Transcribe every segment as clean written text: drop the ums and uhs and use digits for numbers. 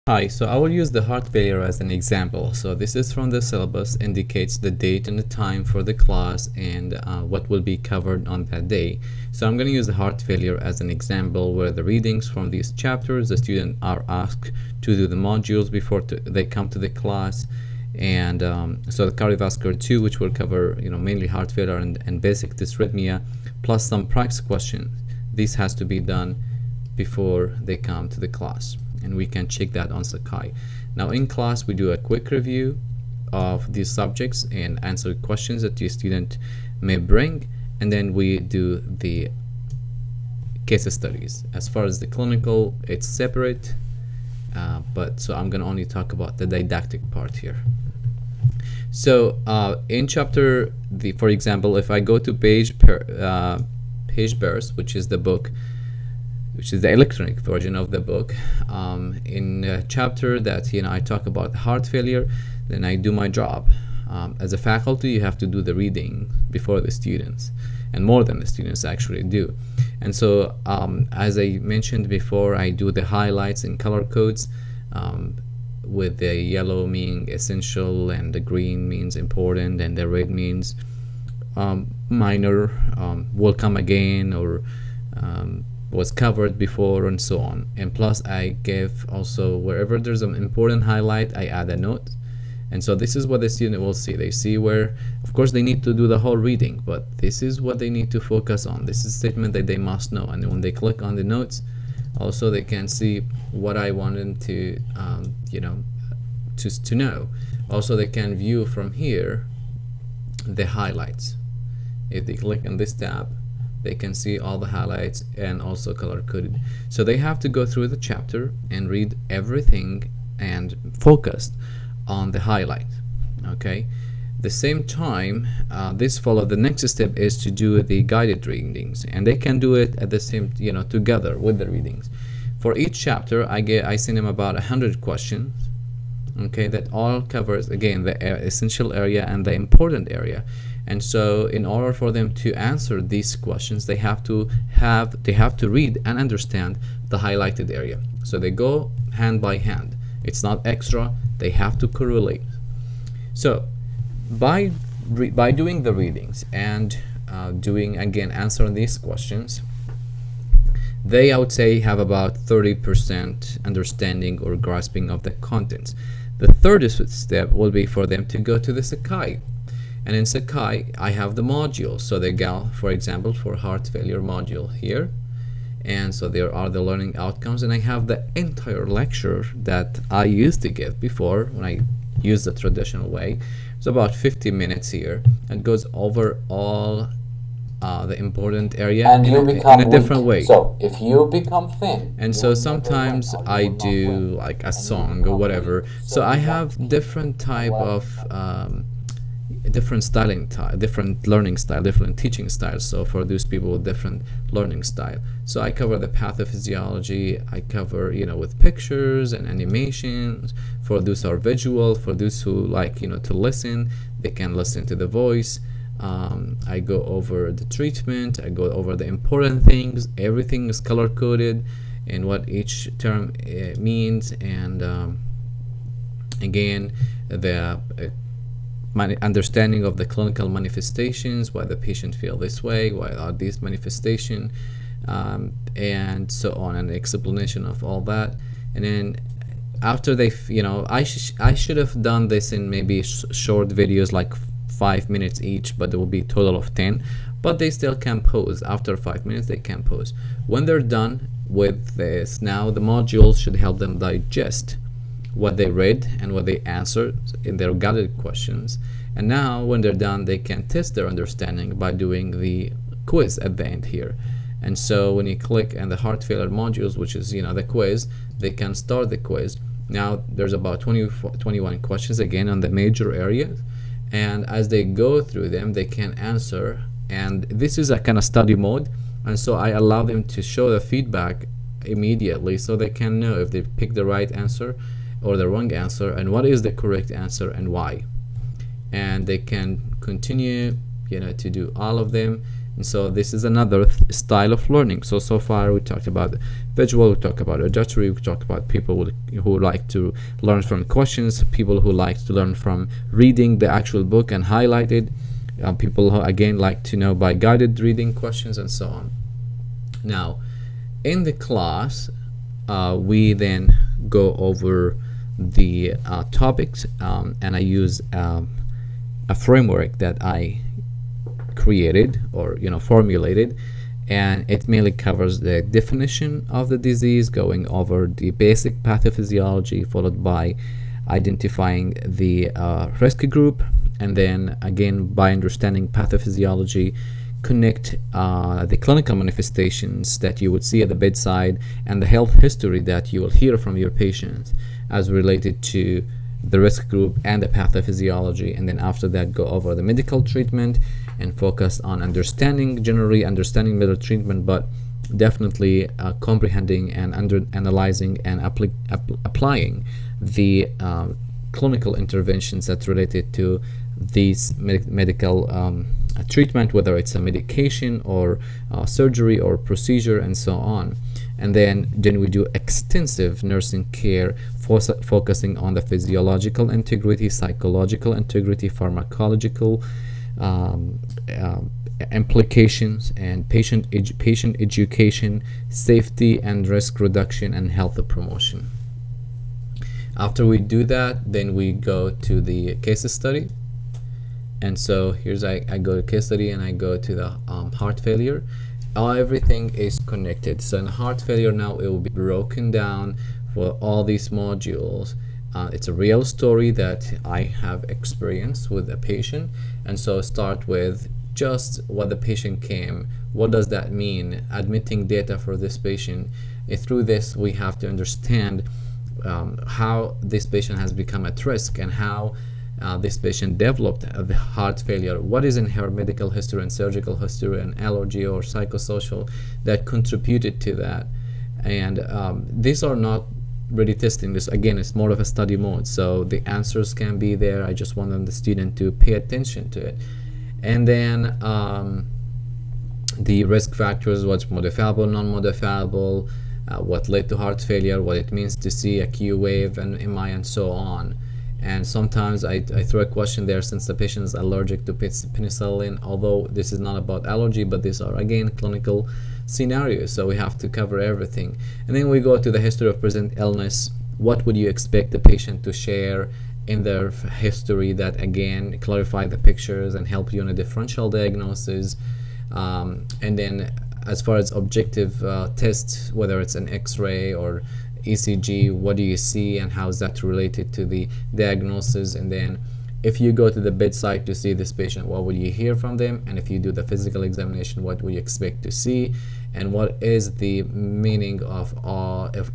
Hi, so I will use the heart failure as an example. So this is from the syllabus, indicates the date and the time for the class and what will be covered on that day. So I'm going to use the heart failure as an example where the readings from these chapters, the students are asked to do the modules before they come to the class. And so the cardiovascular 2, which will cover mainly heart failure and basic dysrhythmia, plus some practice questions. This has to be done before they come to the class, and we can check that on Sakai. Now in class we do a quick review of these subjects and answer questions that the student may bring, and then we do the case studies. As far as the clinical, it's separate, but so I'm gonna only talk about the didactic part here. So in chapter, for example, if I go to page Burst, which is the book, which is the electronic version of the book, in a chapter that I talk about heart failure, then I do my job. As a faculty, you have to do the reading before the students, and more than the students actually do. And so as I mentioned before, I do the highlights and color codes, with the yellow meaning essential and the green means important and the red means minor, will come again, or was covered before, and so on. And plus I give also, wherever there's an important highlight, I add a note. And so this is what the student will see. They see where, of course, they need to do the whole reading, but this is what they need to focus on. This is a statement that they must know. And when they click on the notes, also they can see what I want them to to know. Also they can view from here the highlights. If they click on this tab, they can see all the highlights and also color coded. So they have to go through the chapter and read everything and focus on the highlight. Okay, the same time, this follow the next step is to do the guided readings, and they can do it at the same together with the readings. For each chapter I send them about 100 questions, okay, that all covers again the essential area and the important area. And so in order for them to answer these questions, they have to read and understand the highlighted area. So they go hand by hand. It's not extra, they have to correlate. So by doing the readings and doing again answering these questions, they, I would say, have about 30% understanding or grasping of the contents. The third step will be for them to go to the Sakai. And in Sakai, I have the modules. So they go, for example, for heart failure module here. And so there are the learning outcomes. And I have the entire lecture that I used to give before when I used the traditional way. It's about 50 minutes here. It goes over all the important area and you become in a different way. So if you become thin, and so sometimes I do like a song or whatever. So I have different type of different learning style, different teaching styles. So for those people with different learning style, so I cover the pathophysiology, I cover with pictures and animations. For those who are visual, for those who like to listen, they can listen to the voice. I go over the treatment, I go over the important things. Everything is color coded and what each term means, and again the understanding of the clinical manifestations, why the patient feel this way, why are these manifestations, and so on, and the explanation of all that. And then after they I should have done this in maybe short videos like 5 minutes each, but there will be a total of 10, but they still can pause. After 5 minutes they can pause. When they're done with this, now the modules should help them digest what they read and what they answered in their guided questions. And now when they're done, they can test their understanding by doing the quiz at the end here. And so when you click on the heart failure modules, which is the quiz, they can start the quiz. Now there's about 21 questions again on the major areas, and as they go through them they can answer. And this is a kind of study mode, and so I allow them to show the feedback immediately so they can know if they pick the right answer or the wrong answer, and what is the correct answer and why. And they can continue to do all of them And so this is another style of learning. So far we talked about visual, we talked about auditory, we talked about people who like to learn from questions, people who like to learn from reading the actual book and highlighted, people who again like to know by guided reading questions, and so on. Now in the class we then go over the topics, and I use a framework that I created or formulated, and it mainly covers the definition of the disease, going over the basic pathophysiology, followed by identifying the risk group, and then again by understanding pathophysiology, connect the clinical manifestations that you would see at the bedside and the health history that you will hear from your patients as related to the risk group and the pathophysiology, and then after that go over the medical treatment and focus on generally understanding medical treatment, but definitely comprehending and analyzing and applying the clinical interventions that's related to these medical treatment, whether it's a medication or surgery or procedure and so on. And then we do extensive nursing care focusing on the physiological integrity, psychological integrity, pharmacological implications, and patient education, safety and risk reduction, and health promotion. After we do that, then we go to the case study. And so here's I go to case study and I go to the heart failure. Everything is connected. So in heart failure now it will be broken down for all these modules. It's a real story that I have experienced with a patient, and so start with just what the patient came. What does that mean? Admitting data for this patient. Through this we have to understand how this patient has become at risk and how this patient developed the heart failure. What is in her medical history and surgical history and allergy or psychosocial that contributed to that? And these are not really testing. This again is more of a study mode, so the answers can be there. I just want the student to pay attention to it. And then the risk factors, what's modifiable, non-modifiable, what led to heart failure, what it means to see a Q wave and MI, and so on. And sometimes I throw a question there, since the patient is allergic to penicillin, although this is not about allergy, but these are again clinical scenarios, so we have to cover everything. And then we go to the history of present illness. What would you expect the patient to share in their history that again clarify the pictures and help you in a differential diagnosis? And then as far as objective tests, whether it's an X-ray or ECG, what do you see and how is that related to the diagnosis? And then if you go to the bedside to see this patient, what will you hear from them? And if you do the physical examination, what will you expect to see? And what is the meaning of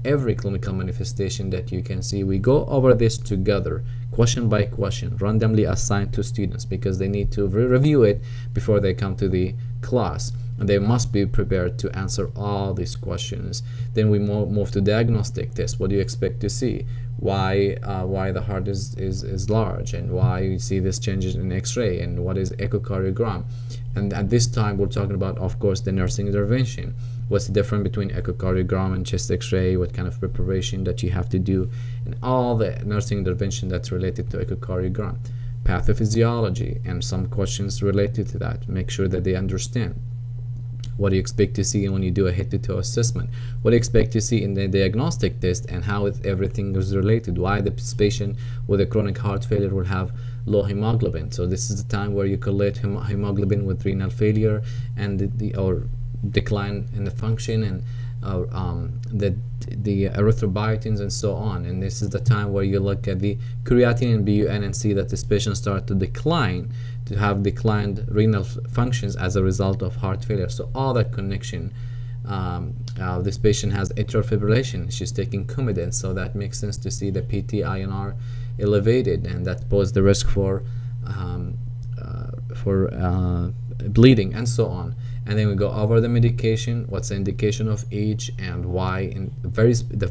every clinical manifestation that you can see? We go over this together, question by question, randomly assigned to students, because they need to review it before they come to the class, and they must be prepared to answer all these questions. Then we move to diagnostic test. What do you expect to see? Why the heart is large, and why you see this changes in X-ray, and what is echocardiogram? And at this time we're talking about, of course, the nursing intervention. What's the difference between echocardiogram and chest X-ray? What kind of preparation that you have to do, and all the nursing intervention that's related to echocardiogram. Pathophysiology and some questions related to that. Make sure that they understand. What do you expect to see when you do a head-to-toe assessment? What do you expect to see in the diagnostic test, and how everything is related? Why the patient with a chronic heart failure will have low hemoglobin? So this is the time where you collate hemoglobin with renal failure and or decline in the function, and the erythrobiotins and so on. And this is the time where you look at the creatinine and BUN and see that this patient start to decline, to have declined renal functions as a result of heart failure. So all that connection. This patient has atrial fibrillation. She's taking Coumadin, so that makes sense to see the PT-INR elevated, and that poses the risk for bleeding and so on. And then we go over the medication, what's the indication of each, and why, in the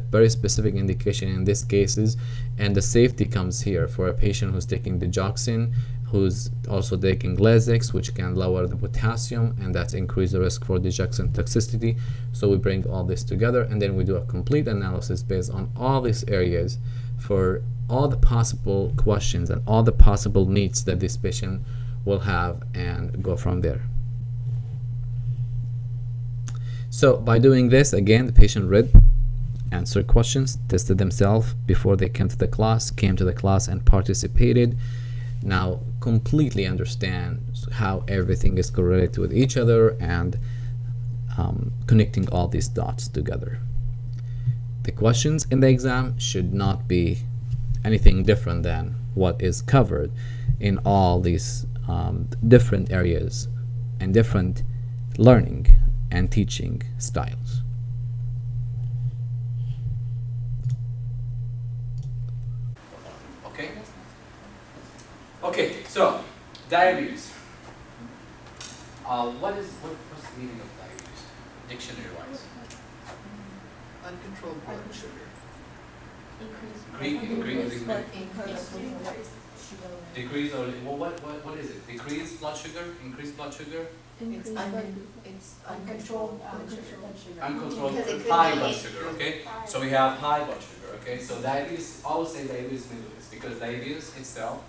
very specific indication in these cases. And the safety comes here for a patient who's taking digoxin, who's also taking Lasix, which can lower the potassium, and that's increase the risk for digoxin toxicity. So we bring all this together, and then we do a complete analysis based on all these areas for all the possible questions and all the possible needs that this patient will have, and go from there. So by doing this, again, the patient read, answered questions, tested themselves before they came to the class, and participated. Now completely understand how everything is correlated with each other, and connecting all these dots together. The questions in the exam should not be anything different than what is covered in all these different areas and different learning and teaching styles. Okay, so diabetes. What's the meaning of diabetes, dictionary-wise? Uncontrolled blood sugar. Decrease or what is it? Decrease blood sugar, increase blood sugar, It's uncontrolled blood sugar. uncontrolled Because it could high be- blood sugar. Okay, so we have high blood sugar. Okay, so diabetes. Always say diabetes mellitus, because diabetes itself,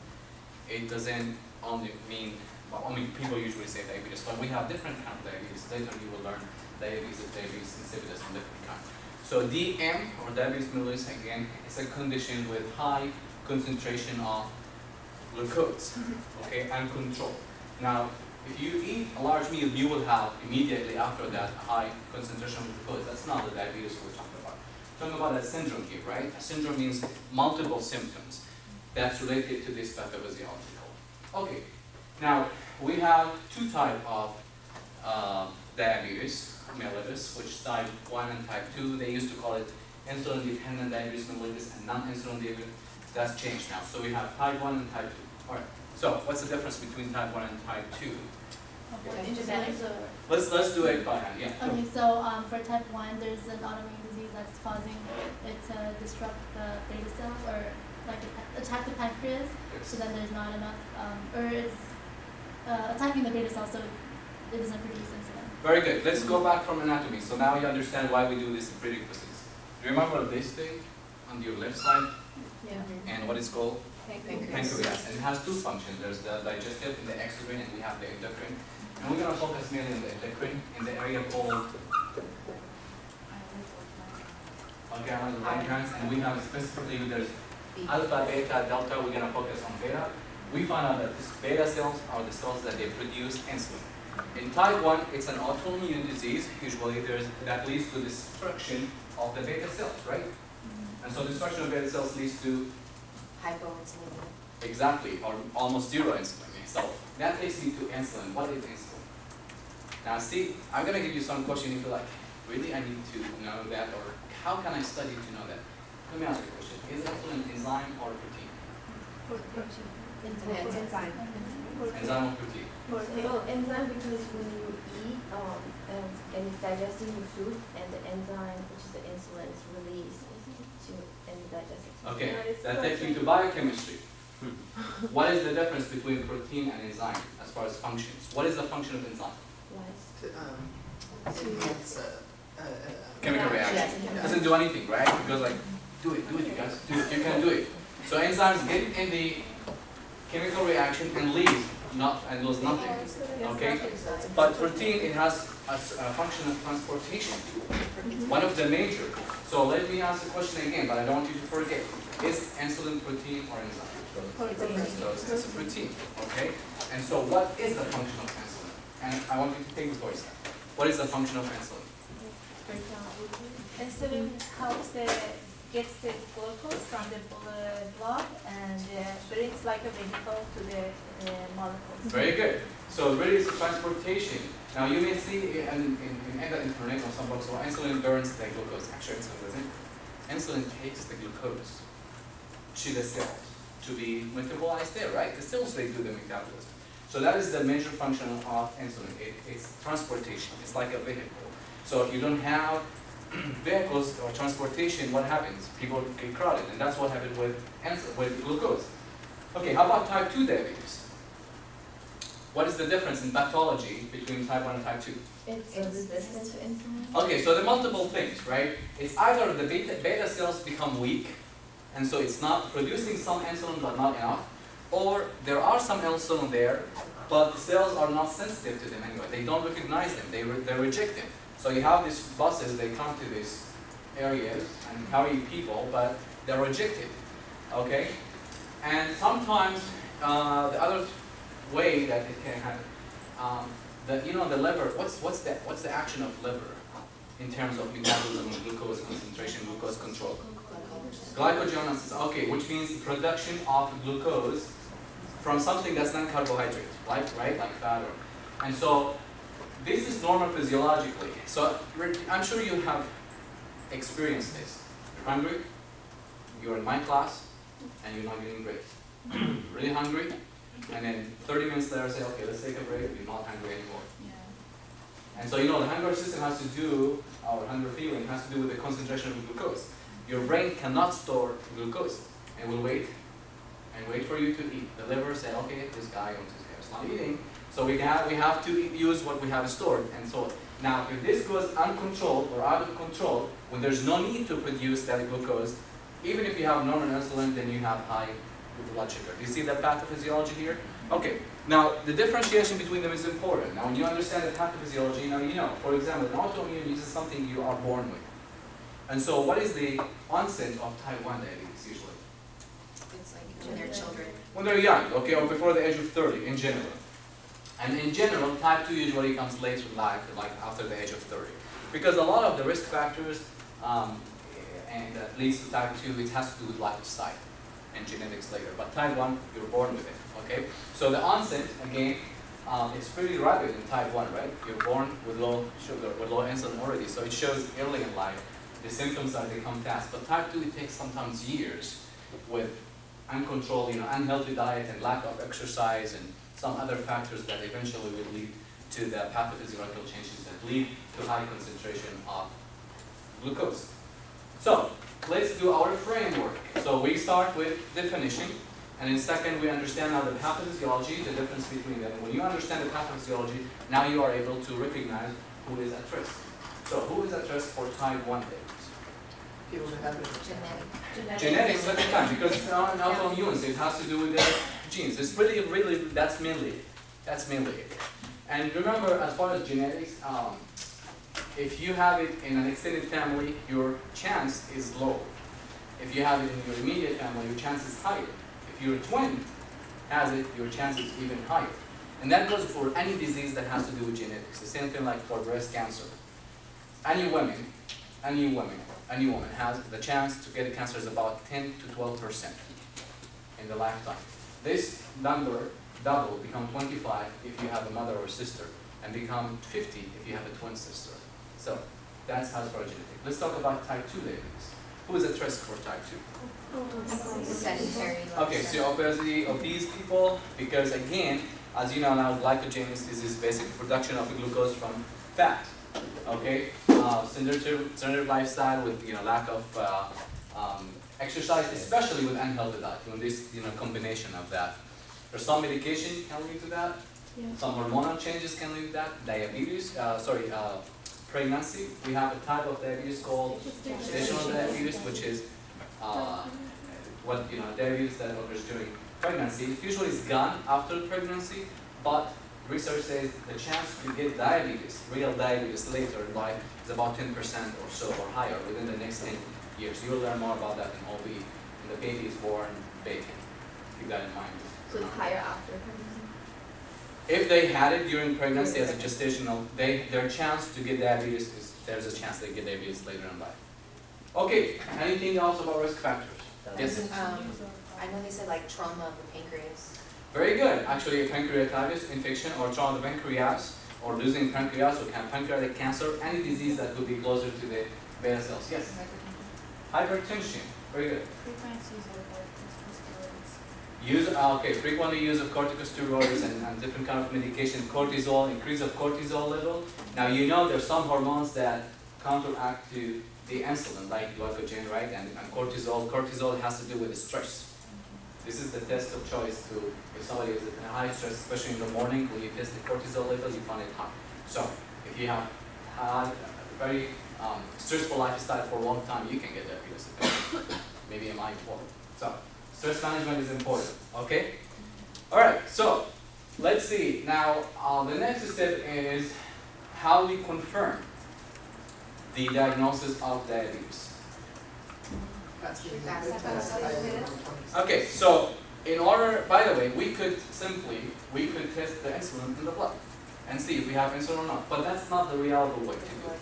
it doesn't only mean. Well, I mean, people usually say diabetes, but we have different kinds of diabetes. Later you will learn diabetes insipidus and different kinds. So DM, or diabetes mellitus, again, it's a condition with high concentration of glucose, okay, uncontrolled. Now, if you eat a large meal, you will have immediately after that a high concentration of glucose. That's not the diabetes we're talking about. We're talking about a syndrome here, right? A syndrome means multiple symptoms that's related to this pathophysiology. Okay, now we have two types of diabetes mellitus, which type 1 and type 2. They used to call it insulin-dependent diabetes mellitus and non-insulin diabetes. That's changed now. So we have type 1 and type 2. All right. So what's the difference between type 1 and type 2? Let's do it by hand. Yeah. Okay, so for type 1, there's an autoimmune disease that's causing it to disrupt the beta cells, or like attack the pancreas. So then there's not enough, or it's attacking the beta cells, so it doesn't produce insulin. Very good. Let's go back from anatomy. So now you understand why we do these prerequisites. Do you remember this thing on your left side? Yeah. And what it's called? Pancreas. Pancreas. And it has two functions. There's the digestive and the exocrine, and we have the endocrine. And we're going to focus mainly on the endocrine in the area called and we have specifically, there's alpha, beta, delta. We're going to focus on beta. We found out that these beta cells are the cells that they produce insulin. In type 1, it's an autoimmune disease. Usually that leads to destruction of the beta cells, right? And so destruction of beta cells leads to Hypoinsulinemia. exactly, or almost zero insulin. So that takes me to insulin. What is insulin? Now see, I'm going to give you some question. If you're like, really, I need to know that, or how can I study to know that? Let me ask you a question. Is insulin enzyme or protein? Protein. Enzyme. Enzyme or protein? Enzyme, because when you eat and it's digesting your food, and the enzyme, which is the insulin, is released to and digested. Okay, that takes me to biochemistry. What is the difference between protein and enzyme as far as functions? What is the function of enzyme? To enhance Chemical reaction. Yes. Doesn't do anything, right? It goes like, do it, you guys, do it, you can do it. So enzymes get in the chemical reaction and leave, lose nothing, okay? But protein, it has a function of transportation, one of the major. So let me ask the question again, but I don't want you to forget. Is insulin protein or enzyme? So it's a protein, okay? And so what is the function of insulin? And I want you to take the voice. What is the function of insulin? Insulin gets the glucose from the blood and brings like a vehicle to the molecules. Very good. So really it's a transportation. Now you may see in the internet or some books where insulin burns the glucose. Actually insulin doesn't. Insulin takes the glucose to the cells to be metabolized there, right? The cells, they do the metabolism. So that is the major function of insulin. It's transportation. It's like a vehicle. So if you don't have vehicles or transportation, what happens? People get crowded, and that's what happened with glucose. Okay, how about type 2 diabetes? What is the difference in pathology between type 1 and type 2? It's resistant to insulin. Okay, so there are multiple things, right? It's either the beta cells become weak, and so it's not producing some insulin but not enough, or there are some insulin there, but the cells are not sensitive to them anyway. They don't recognize them, they reject them. So you have these buses, they come to these areas and carry people, but they're rejected, okay? And sometimes the other way that it can happen, the liver, what's the action of liver in terms of metabolism, glucose concentration, glucose control? Glycogenesis, okay, which means the production of glucose from something that's not carbohydrate, right? Like fat and so this is normal physiologically. So I'm sure you have experienced this. You're hungry, you're in my class, and you're not getting grades. Really hungry, and then 30 minutes later say, okay, let's take a break, you're not hungry anymore. Yeah. And so the hunger system has to do, our hunger feeling has to do with the concentration of glucose. Your brain cannot store glucose, and will wait, and wait for you to eat. The liver said, okay, this guy is not eating, so we have to use what we have stored, and so on. Now, if this goes uncontrolled or out of control, when there's no need to produce that glucose, even if you have normal insulin, then you have high blood sugar. Do you see the pathophysiology here? Okay. Now, the differentiation between them is important. Now, when you understand the pathophysiology, now you know, for example, an autoimmune disease is something you are born with. And so, what is the onset of type 1 diabetes usually? It's like when they're children. When they're young, okay, or before the age of 30 in general. And in general, type 2 usually comes later in life, like after the age of 30. Because a lot of the risk factors and that leads to type 2, it has to do with lifestyle and genetics later. But type 1, you're born with it, okay? So the onset, again, it's pretty rapid in type 1, right? You're born with low sugar, with low insulin already, so it shows early in life. The symptoms they come fast. But type 2, it takes sometimes years with uncontrolled, unhealthy diet and lack of exercise and some other factors that eventually will lead to the pathophysiological changes that lead to high concentration of glucose. So, let's do our framework. So we start with definition, and in second we understand now the pathophysiology, the difference between them. When you understand the pathophysiology, now you are able to recognize who is at risk. So who is at risk for type 1 diabetes? People who have it. Genetics at the time, because it's not autoimmune, so it has to do with their genes. It's really, that's mainly it. And remember, as far as genetics, if you have it in an extended family, your chance is low. If you have it in your immediate family, your chance is higher. If your twin has it, your chance is even higher. And that goes for any disease that has to do with genetics. The same thing like for breast cancer. Any woman has the chance to get cancer is about 10 to 12% in the lifetime. This number double, become 25 if you have a mother or sister, and become 50 if you have a twin sister. So that's how it's for genetic. Let's talk about type 2 diabetes. Who is at risk for type 2? Sedentary. Okay, so obesity, obese people, because again, as you know now, glycogenesis is basic production of glucose from fat. Okay, sedentary lifestyle with lack of exercise, especially with unhealthy diet. When this combination of that, there's some medication can lead to that. Yeah. Some hormonal changes can lead to that. Diabetes, pregnancy. We have a type of diabetes called gestational diabetes, which is diabetes that occurs during pregnancy. It usually is gone after pregnancy, but research says the chance to get diabetes, real diabetes later in life, is about 10% or so or higher within the next 10 years. You'll learn more about that in OB when the baby is born baby. Keep that in mind. So it's higher after pregnancy? If they had it during pregnancy as a gestational, their chance to get diabetes there's a chance they get diabetes later in life. Okay, anything else about risk factors? Yes? I know they said like trauma of the pancreas. Very good. Actually, a pancreatitis infection or trauma of the pancreas or losing pancreas or pancreatic cancer, any disease that could be closer to the beta cells. Yes? Hypertension. Very good. Frequently use of corticosteroids and different kind of medication, cortisol, increase of cortisol level. Now you know there's some hormones that counteract to the insulin, like glycogen, right? And cortisol. Cortisol has to do with the stress. This is the test of choice to, if somebody is in high stress, especially in the morning, when you test the cortisol level, you find it high. So, if you have had a very stressful lifestyle for a long time, you can get diabetes. Maybe it might fall. So, stress management is important, okay? Alright, so, let's see. Now, the next step is how we confirm the diagnosis of diabetes. Okay, so in order, by the way, we could test the insulin in the blood and see if we have insulin or not. But that's not the reliable way to do it.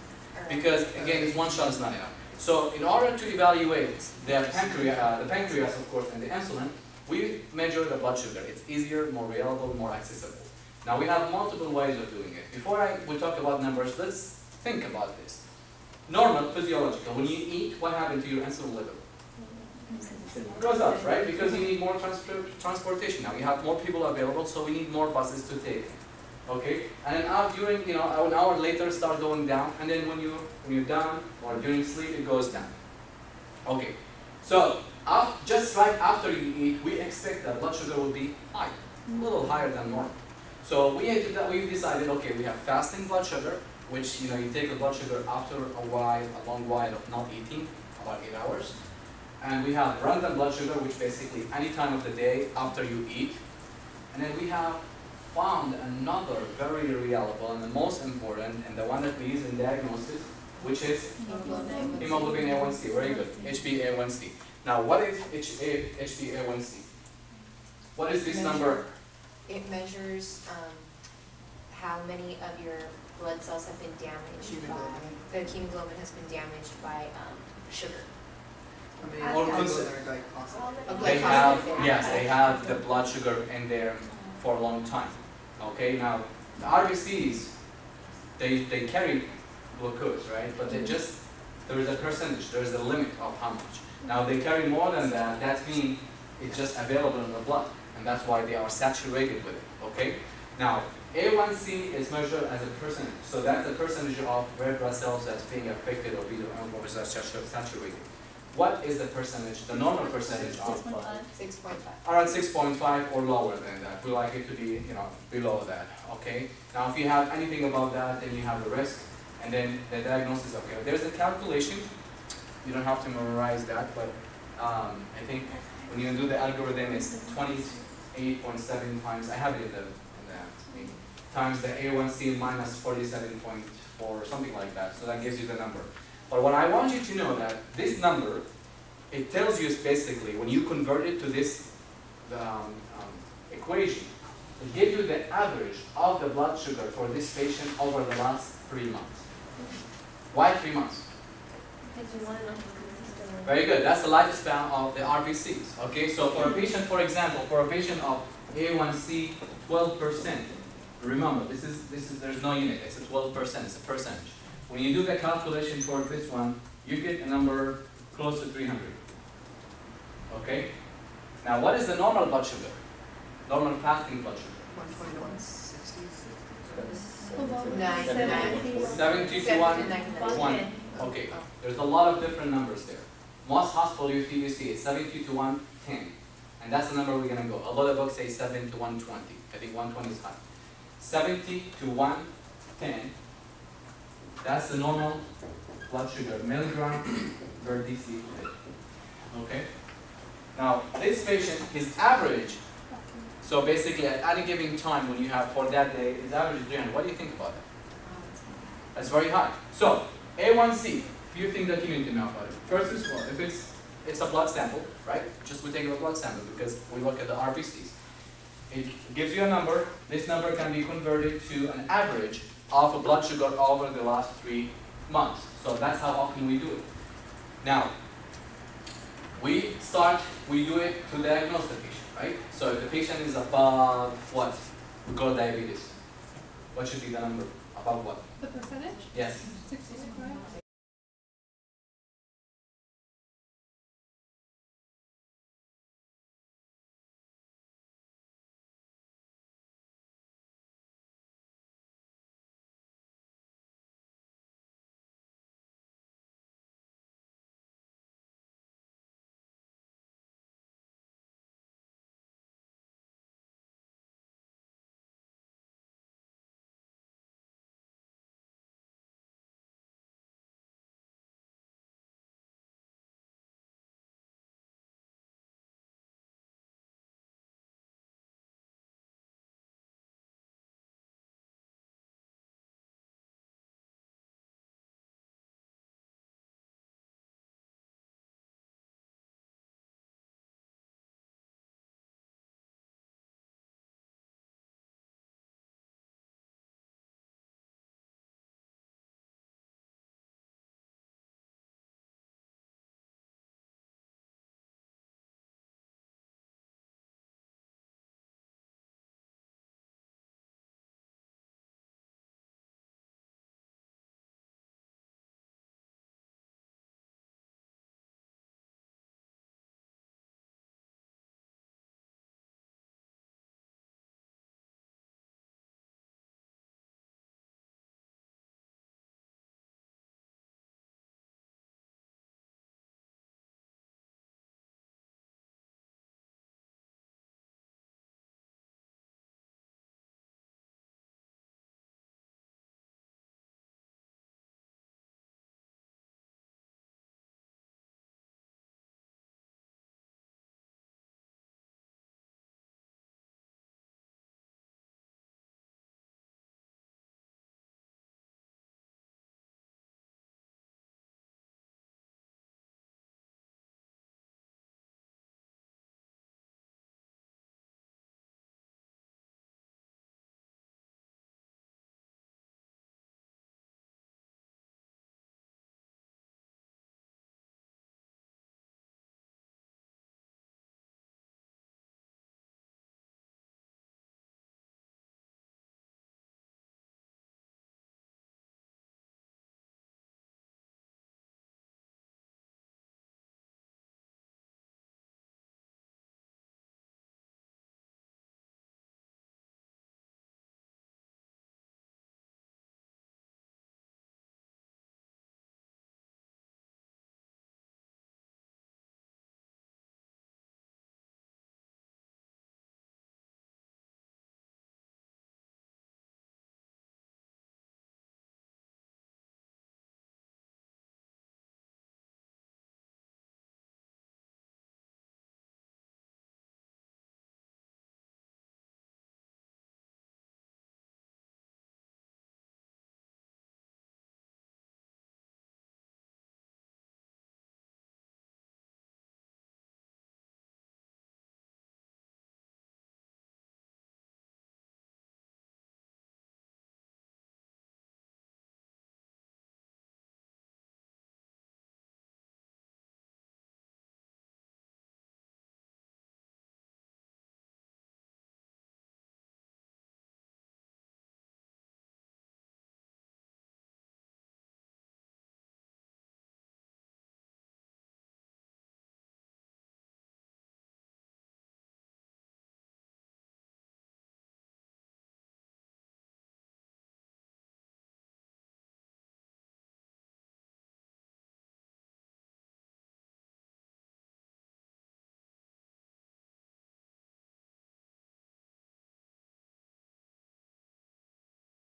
Because again, it's one shot is not enough. So in order to evaluate the pancreas of course, and the insulin, we measure the blood sugar. It's easier, more reliable, more accessible. Now we have multiple ways of doing it. Before we talk about numbers, let's think about this. Normal, physiological, when you eat, what happens to your insulin level? It goes up, right? Because you need more transportation now. You have more people available, so we need more buses to take. Okay? And then during, an hour later, start going down, and then when you're done or during sleep, it goes down. Okay. So just right after you eat, we expect that blood sugar will be high, a little higher than normal. So we've decided, okay, we have fasting blood sugar, which you take the blood sugar after a long while of not eating, about 8 hours. And we have random blood sugar, which basically any time of the day after you eat. And then we have found another very reliable and the most important, and the one that we use in diagnosis, which is hemoglobin A1C. Very good. HbA1c. Now, what is HbA1c? What is this number? It measures how many of your blood cells have been damaged by, the hemoglobin has been damaged by sugar. They have the blood sugar in there for a long time. Okay, now the RBCs, they carry glucose, right? But there is a percentage, there is a limit of how much. Now they carry more than that, that means it's just available in the blood, and that's why they are saturated with it. Okay, now A1C is measured as a percentage, so that's the percentage of red blood cells that's being affected or being saturated. What is the percentage, the normal percentage of 6.5. Around 6.5 or lower than that. We like it to be, below that. Okay. Now, if you have anything above that, then you have the risk, and then the diagnosis. Okay. There's a calculation. You don't have to memorize that, but I think when you do the algorithm, it's 28.7 times. I have it in the times the A1C minus 47.4, something like that. So that gives you the number. But what I want you to know that this number, it tells you basically, when you convert it to this equation, it gives you the average of the blood sugar for this patient over the last 3 months. Why 3 months? Because you want to know consistent. Very good. That's the lifespan of the RBCs. Okay, so for a patient, for example, for a patient of A1C 12%, remember, this is there's no unit. It's a 12%. It's a percentage. When you do the calculation for this one, you get a number close to 300. Okay? Now, what is the normal blood sugar? Normal fasting blood sugar? 70 to 120. Okay. There's a lot of different numbers there. Most hospital you see it's 70 to 110. And that's the number we're going to go. A lot of books say 7 to 120. I think 120 is high. 70 to 110. That's the normal blood sugar, milligram per deciliter. Okay? Now, this patient, his average, so basically at any given time when you have for that day, his average is 300. What do you think about that? That's very high. So, A1C, few things that you need to know about it. First is, well, if it's a blood sample, right? Just we take a blood sample because we look at the RBCs. It gives you a number. This number can be converted to an average of a blood sugar over the last 3 months. So that's how often we do it. Now, we do it to diagnose the patient, right? So if the patient is above what? We call ddiabetes. What should be the number? Above what? The percentage? Yes. 65.